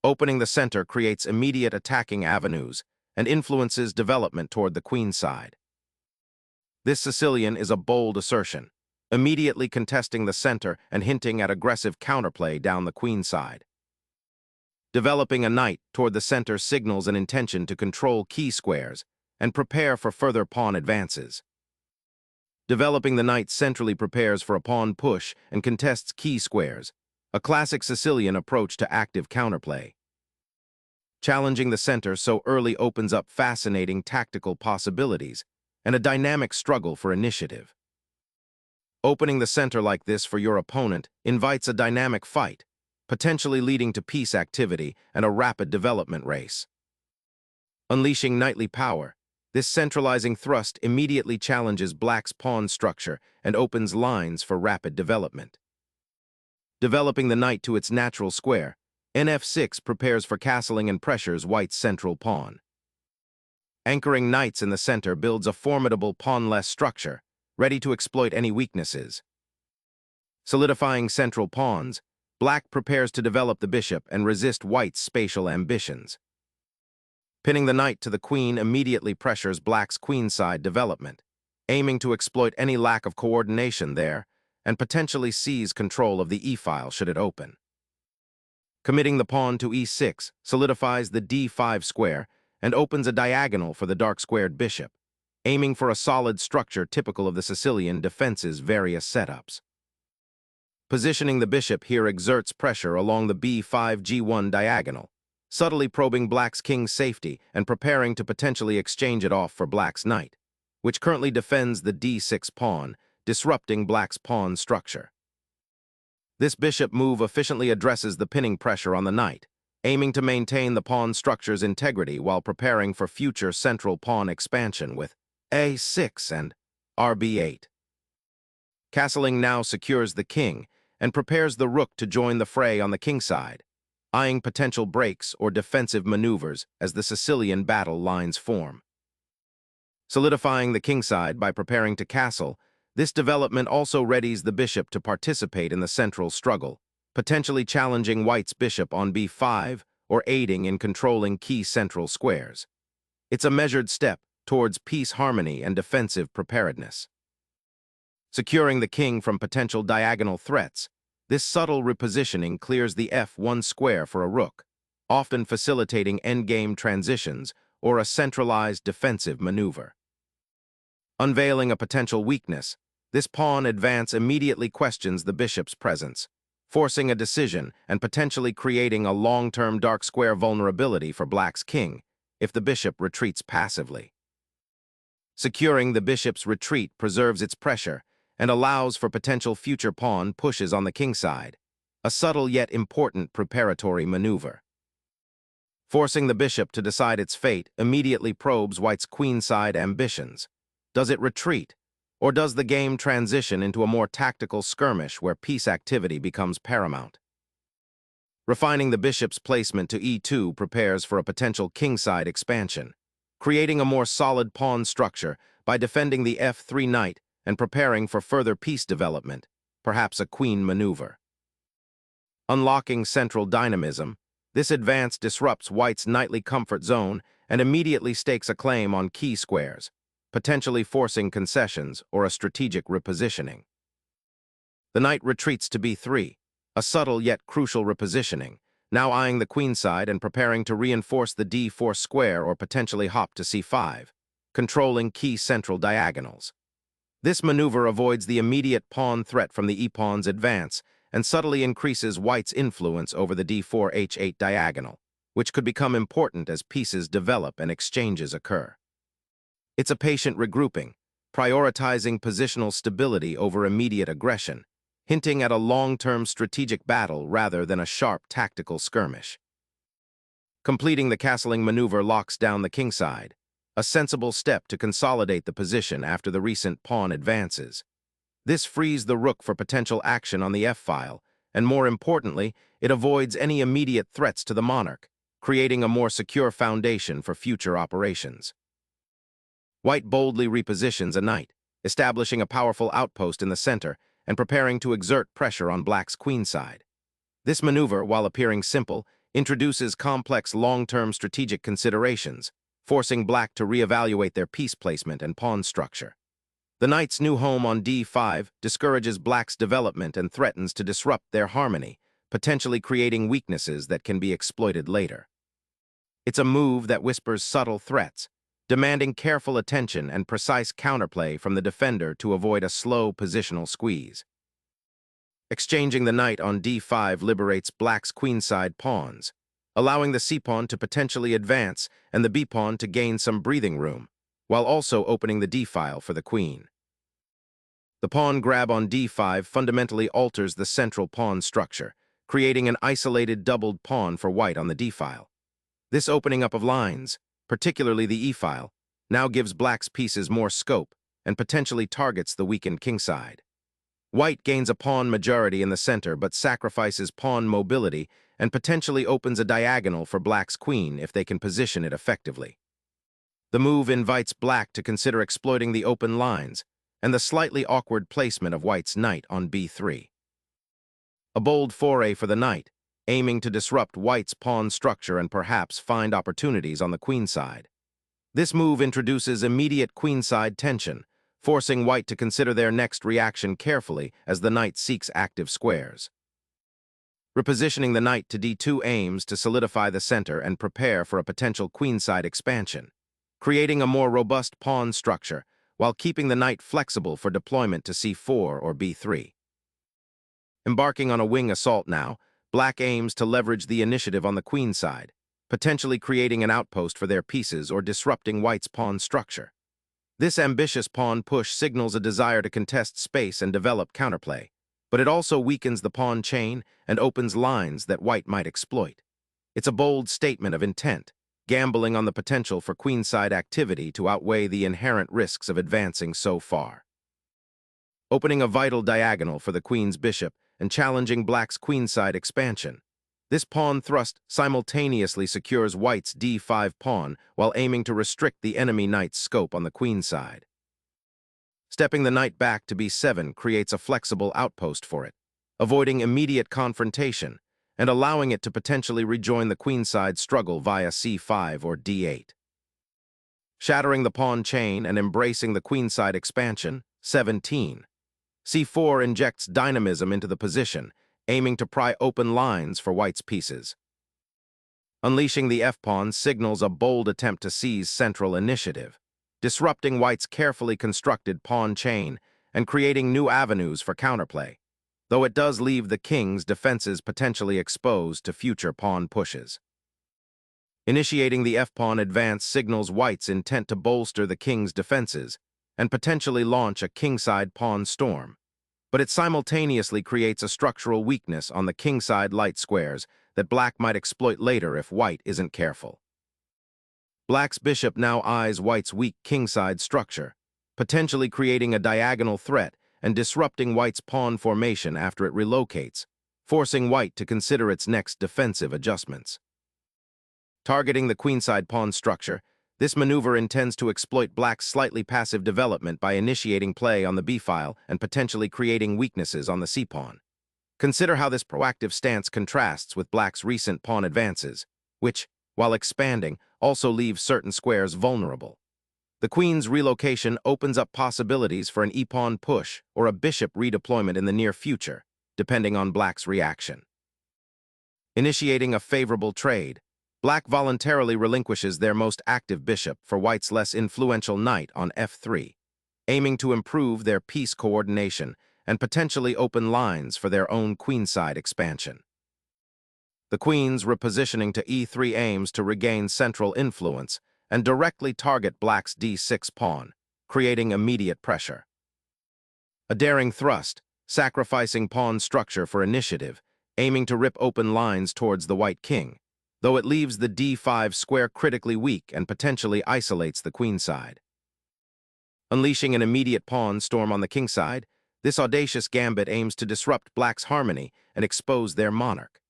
Opening the center creates immediate attacking avenues and influences development toward the queen side. This Sicilian is a bold assertion, immediately contesting the center and hinting at aggressive counterplay down the queen side. Developing a knight toward the center signals an intention to control key squares and prepare for further pawn advances. Developing the knight centrally prepares for a pawn push and contests key squares, a classic Sicilian approach to active counterplay. Challenging the center so early opens up fascinating tactical possibilities and a dynamic struggle for initiative. Opening the center like this for your opponent invites a dynamic fight, potentially leading to piece activity and a rapid development race. Unleashing knightly power, this centralizing thrust immediately challenges black's pawn structure and opens lines for rapid development. Developing the knight to its natural square, Nf6 prepares for castling and pressures white's central pawn. Anchoring knights in the center builds a formidable pawnless structure, ready to exploit any weaknesses. Solidifying central pawns, black prepares to develop the bishop and resist white's spatial ambitions. Pinning the knight to the queen immediately pressures black's queenside development, aiming to exploit any lack of coordination there and potentially seize control of the e-file should it open. Committing the pawn to e6 solidifies the d5 square and opens a diagonal for the dark-squared bishop, aiming for a solid structure typical of the Sicilian defense's various setups. Positioning the bishop here exerts pressure along the b5-g1 diagonal, subtly probing black's king's safety and preparing to potentially exchange it off for black's knight, which currently defends the d6 pawn, disrupting black's pawn structure. This bishop move efficiently addresses the pinning pressure on the knight, aiming to maintain the pawn structure's integrity while preparing for future central pawn expansion with a6 and rb8. Castling now secures the king and prepares the rook to join the fray on the kingside, eyeing potential breaks or defensive maneuvers as the Sicilian battle lines form. Solidifying the kingside by preparing to castle, this development also readies the bishop to participate in the central struggle, potentially challenging white's bishop on b5 or aiding in controlling key central squares. It's a measured step towards peace harmony and defensive preparedness. Securing the king from potential diagonal threats, this subtle repositioning clears the f1 square for a rook, often facilitating endgame transitions or a centralized defensive maneuver. Unveiling a potential weakness, this pawn advance immediately questions the bishop's presence, forcing a decision and potentially creating a long-term dark square vulnerability for black's king if the bishop retreats passively. Securing the bishop's retreat preserves its pressure and allows for potential future pawn pushes on the kingside, a subtle yet important preparatory maneuver. Forcing the bishop to decide its fate immediately probes white's queenside ambitions. Does it retreat, or does the game transition into a more tactical skirmish where piece activity becomes paramount? Refining the bishop's placement to e2 prepares for a potential kingside expansion, creating a more solid pawn structure by defending the f3 knight and preparing for further piece development, perhaps a queen maneuver. Unlocking central dynamism, this advance disrupts white's knightly comfort zone and immediately stakes a claim on key squares, potentially forcing concessions or a strategic repositioning. The knight retreats to b3, a subtle yet crucial repositioning, now eyeing the queenside and preparing to reinforce the d4 square or potentially hop to c5, controlling key central diagonals. This maneuver avoids the immediate pawn threat from the e-pawn's advance and subtly increases white's influence over the d4 h8 diagonal, which could become important as pieces develop and exchanges occur. It's a patient regrouping, prioritizing positional stability over immediate aggression, hinting at a long-term strategic battle rather than a sharp tactical skirmish. Completing the castling maneuver locks down the kingside, a sensible step to consolidate the position after the recent pawn advances. This frees the rook for potential action on the f-file, and more importantly, it avoids any immediate threats to the monarch, creating a more secure foundation for future operations. White boldly repositions a knight, establishing a powerful outpost in the center and preparing to exert pressure on black's queenside. This maneuver, while appearing simple, introduces complex long-term strategic considerations, forcing black to reevaluate their piece placement and pawn structure. The knight's new home on d5 discourages black's development and threatens to disrupt their harmony, potentially creating weaknesses that can be exploited later. It's a move that whispers subtle threats, demanding careful attention and precise counterplay from the defender to avoid a slow positional squeeze. Exchanging the knight on d5 liberates black's queenside pawns, allowing the c-pawn to potentially advance and the b-pawn to gain some breathing room, while also opening the d-file for the queen. The pawn grab on d5 fundamentally alters the central pawn structure, creating an isolated doubled pawn for white on the d-file. This opening up of lines, particularly the e-file, now gives black's pieces more scope and potentially targets the weakened kingside. White gains a pawn majority in the center but sacrifices pawn mobility and potentially opens a diagonal for black's queen if they can position it effectively. The move invites black to consider exploiting the open lines and the slightly awkward placement of white's knight on b3. A bold foray for the knight, aiming to disrupt white's pawn structure and perhaps find opportunities on the queenside. This move introduces immediate queenside tension, forcing white to consider their next reaction carefully as the knight seeks active squares. Repositioning the knight to d2 aims to solidify the center and prepare for a potential queenside expansion, creating a more robust pawn structure while keeping the knight flexible for deployment to c4 or b3. Embarking on a wing assault now, black aims to leverage the initiative on the queenside, potentially creating an outpost for their pieces or disrupting white's pawn structure. This ambitious pawn push signals a desire to contest space and develop counterplay, but it also weakens the pawn chain and opens lines that white might exploit. It's a bold statement of intent, gambling on the potential for queenside activity to outweigh the inherent risks of advancing so far. Opening a vital diagonal for the queen's bishop and challenging black's queenside expansion, this pawn thrust simultaneously secures white's d5 pawn while aiming to restrict the enemy knight's scope on the queenside. Stepping the knight back to b7 creates a flexible outpost for it, avoiding immediate confrontation and allowing it to potentially rejoin the queenside struggle via c5 or d8. Shattering the pawn chain and embracing the queenside expansion, 17. c4 injects dynamism into the position, aiming to pry open lines for white's pieces. Unleashing the f-pawn signals a bold attempt to seize central initiative, disrupting white's carefully constructed pawn chain and creating new avenues for counterplay, though it does leave the king's defenses potentially exposed to future pawn pushes. Initiating the f-pawn advance signals white's intent to bolster the king's defenses and potentially launch a kingside pawn storm, but it simultaneously creates a structural weakness on the kingside light squares that black might exploit later if white isn't careful. Black's bishop now eyes white's weak kingside structure, potentially creating a diagonal threat and disrupting white's pawn formation after it relocates, forcing white to consider its next defensive adjustments. Targeting the queenside pawn structure, this maneuver intends to exploit black's slightly passive development by initiating play on the b-file and potentially creating weaknesses on the c-pawn. Consider how this proactive stance contrasts with black's recent pawn advances, which, while expanding, also leave certain squares vulnerable. The queen's relocation opens up possibilities for an e-pawn push or a bishop redeployment in the near future, depending on black's reaction. Initiating a favorable trade, black voluntarily relinquishes their most active bishop for white's less influential knight on f3, aiming to improve their piece coordination and potentially open lines for their own queenside expansion. The queen's repositioning to e3 aims to regain central influence and directly target black's d6 pawn, creating immediate pressure. A daring thrust, sacrificing pawn structure for initiative, aiming to rip open lines towards the white king, though it leaves the d5 square critically weak and potentially isolates the queenside. Unleashing an immediate pawn storm on the kingside, this audacious gambit aims to disrupt black's harmony and expose their monarch.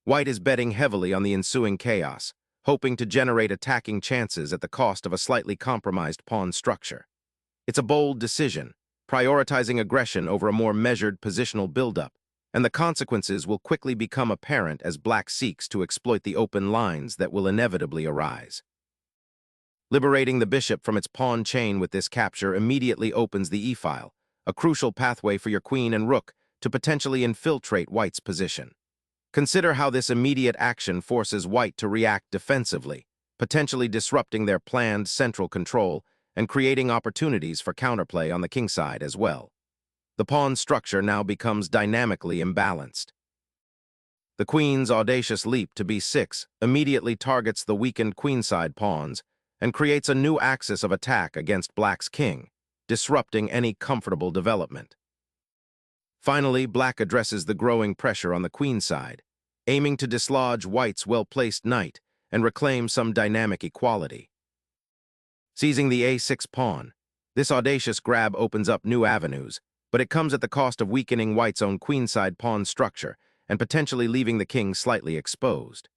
White is betting heavily on the ensuing chaos, hoping to generate attacking chances at the cost of a slightly compromised pawn structure. It's a bold decision, prioritizing aggression over a more measured positional buildup, and the consequences will quickly become apparent as black seeks to exploit the open lines that will inevitably arise. Liberating the bishop from its pawn chain with this capture immediately opens the e-file, a crucial pathway for your queen and rook to potentially infiltrate white's position. Consider how this immediate action forces white to react defensively, potentially disrupting their planned central control and creating opportunities for counterplay on the kingside as well. The pawn structure now becomes dynamically imbalanced. The queen's audacious leap to b6 immediately targets the weakened queenside pawns and creates a new axis of attack against black's king, disrupting any comfortable development. Finally, black addresses the growing pressure on the queenside, aiming to dislodge white's well-placed knight and reclaim some dynamic equality. Seizing the a6 pawn, this audacious grab opens up new avenues, but it comes at the cost of weakening white's own queenside pawn structure and potentially leaving the king slightly exposed.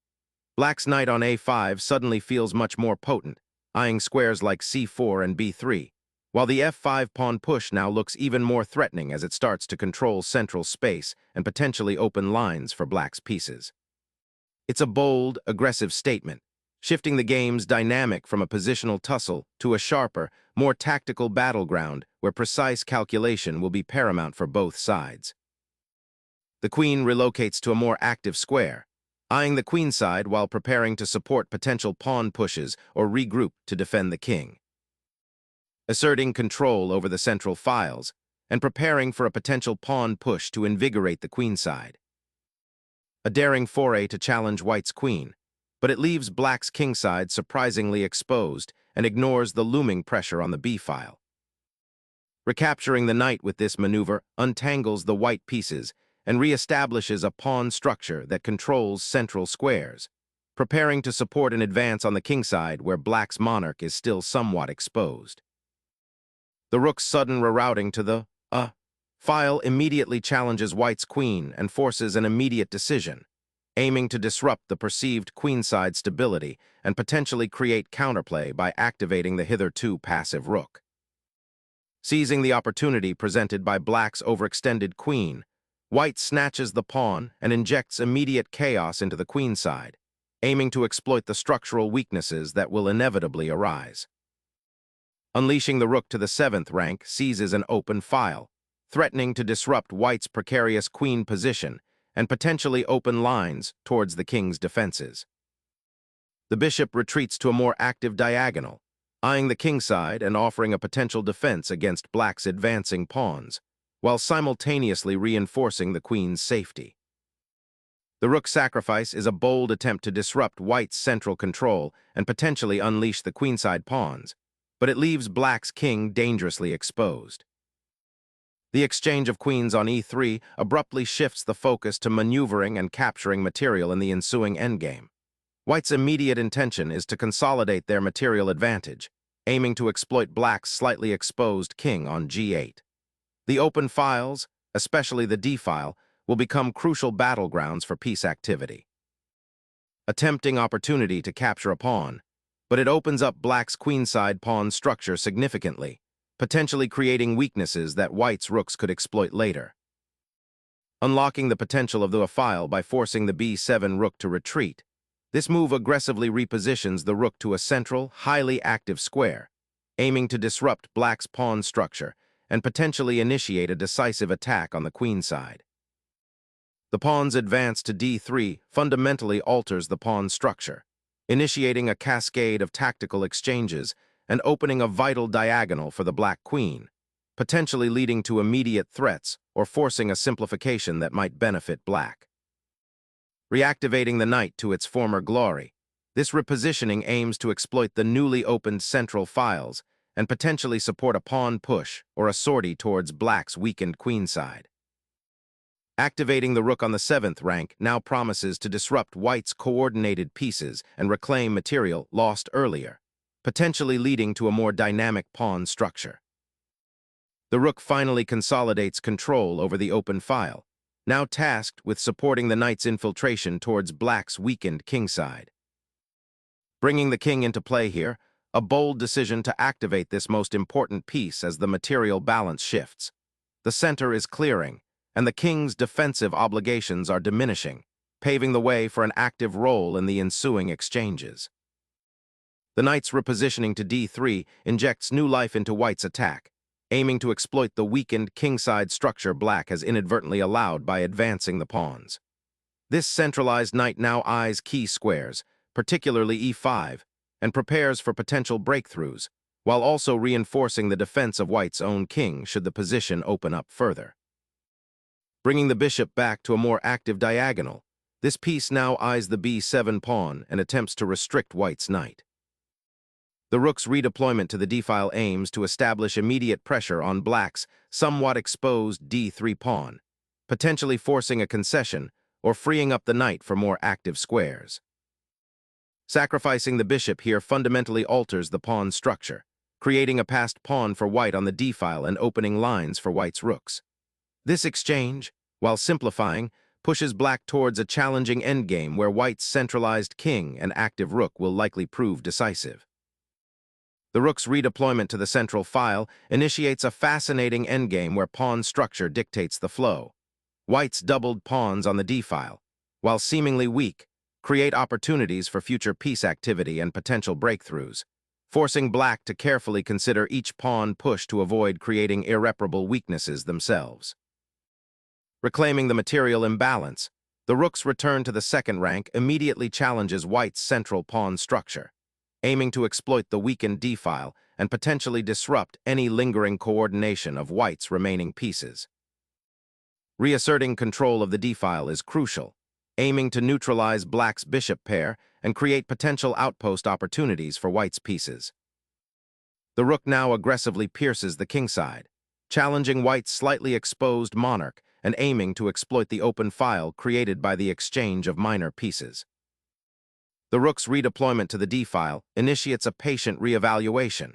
Black's knight on a5 suddenly feels much more potent, eyeing squares like c4 and b3, while the f5 pawn push now looks even more threatening as it starts to control central space and potentially open lines for black's pieces. It's a bold, aggressive statement, shifting the game's dynamic from a positional tussle to a sharper, more tactical battleground where precise calculation will be paramount for both sides. The queen relocates to a more active square, eyeing the queenside while preparing to support potential pawn pushes or regroup to defend the king. Asserting control over the central files and preparing for a potential pawn push to invigorate the queenside. A daring foray to challenge white's queen, but it leaves black's kingside surprisingly exposed and ignores the looming pressure on the b-file. Recapturing the knight with this maneuver untangles the white pieces and reestablishes a pawn structure that controls central squares, preparing to support an advance on the kingside where black's monarch is still somewhat exposed. The rook's sudden rerouting to the file immediately challenges white's queen and forces an immediate decision, aiming to disrupt the perceived queenside stability and potentially create counterplay by activating the hitherto passive rook. Seizing the opportunity presented by black's overextended queen, white snatches the pawn and injects immediate chaos into the queenside, aiming to exploit the structural weaknesses that will inevitably arise. Unleashing the rook to the 7th rank seizes an open file, threatening to disrupt white's precarious queen position and potentially open lines towards the king's defenses. The bishop retreats to a more active diagonal, eyeing the kingside and offering a potential defense against black's advancing pawns, while simultaneously reinforcing the queen's safety. The rook sacrifice is a bold attempt to disrupt white's central control and potentially unleash the queenside pawns, but it leaves black's king dangerously exposed. The exchange of queens on e3 abruptly shifts the focus to maneuvering and capturing material in the ensuing endgame. White's immediate intention is to consolidate their material advantage, aiming to exploit black's slightly exposed king on g8. The open files, especially the d-file, will become crucial battlegrounds for piece activity. A tempting opportunity to capture a pawn, but it opens up black's queenside pawn structure significantly, potentially creating weaknesses that white's rooks could exploit later. Unlocking the potential of the file by forcing the b7 rook to retreat, this move aggressively repositions the rook to a central, highly active square, aiming to disrupt black's pawn structure and potentially initiate a decisive attack on the queenside. The pawn's advance to d3 fundamentally alters the pawn structure, initiating a cascade of tactical exchanges and opening a vital diagonal for the black queen, potentially leading to immediate threats or forcing a simplification that might benefit black. Reactivating the knight to its former glory, this repositioning aims to exploit the newly opened central files and potentially support a pawn push or a sortie towards black's weakened queenside. Activating the rook on the 7th rank now promises to disrupt white's coordinated pieces and reclaim material lost earlier, potentially leading to a more dynamic pawn structure. The rook finally consolidates control over the open file, now tasked with supporting the knight's infiltration towards black's weakened kingside. Bringing the king into play here, a bold decision to activate this most important piece as the material balance shifts. The center is clearing, and the king's defensive obligations are diminishing, paving the way for an active role in the ensuing exchanges. The knight's repositioning to d3 injects new life into white's attack, aiming to exploit the weakened kingside structure black has inadvertently allowed by advancing the pawns. This centralized knight now eyes key squares, particularly e5, and prepares for potential breakthroughs, while also reinforcing the defense of white's own king should the position open up further. Bringing the bishop back to a more active diagonal, this piece now eyes the b7 pawn and attempts to restrict white's knight. The rook's redeployment to the d-file aims to establish immediate pressure on black's somewhat exposed d3 pawn, potentially forcing a concession or freeing up the knight for more active squares. Sacrificing the bishop here fundamentally alters the pawn structure, creating a passed pawn for white on the d-file and opening lines for white's rooks. This exchange, while simplifying, pushes black towards a challenging endgame where white's centralized king and active rook will likely prove decisive. The rook's redeployment to the central file initiates a fascinating endgame where pawn structure dictates the flow. White's doubled pawns on the d-file, while seemingly weak, create opportunities for future piece activity and potential breakthroughs, forcing black to carefully consider each pawn push to avoid creating irreparable weaknesses themselves. Reclaiming the material imbalance, the rook's return to the second rank immediately challenges white's central pawn structure, aiming to exploit the weakened d-file and potentially disrupt any lingering coordination of white's remaining pieces. Reasserting control of the d-file is crucial, aiming to neutralize black's bishop pair and create potential outpost opportunities for white's pieces. The rook now aggressively pierces the kingside, challenging white's slightly exposed monarch and aiming to exploit the open file created by the exchange of minor pieces. The rook's redeployment to the d-file initiates a patient reevaluation,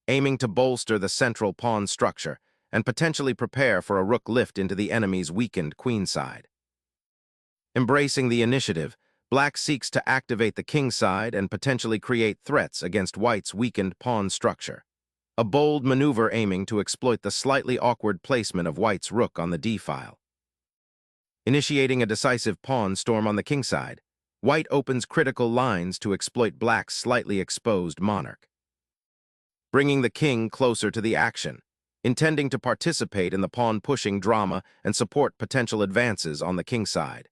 aiming to bolster the central pawn structure and potentially prepare for a rook lift into the enemy's weakened queenside. Embracing the initiative, black seeks to activate the kingside and potentially create threats against white's weakened pawn structure, a bold maneuver aiming to exploit the slightly awkward placement of white's rook on the d-file. Initiating a decisive pawn storm on the kingside, white opens critical lines to exploit black's slightly exposed monarch. Bringing the king closer to the action, intending to participate in the pawn-pushing drama and support potential advances on the kingside.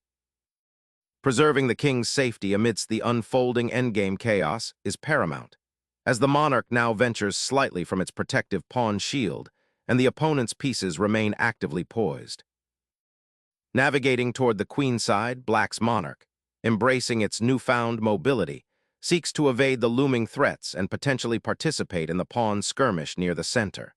Preserving the king's safety amidst the unfolding endgame chaos is paramount, as the monarch now ventures slightly from its protective pawn shield and the opponent's pieces remain actively poised. Navigating toward the queenside, black's monarch, embracing its newfound mobility, seeks to evade the looming threats and potentially participate in the pawn skirmish near the center.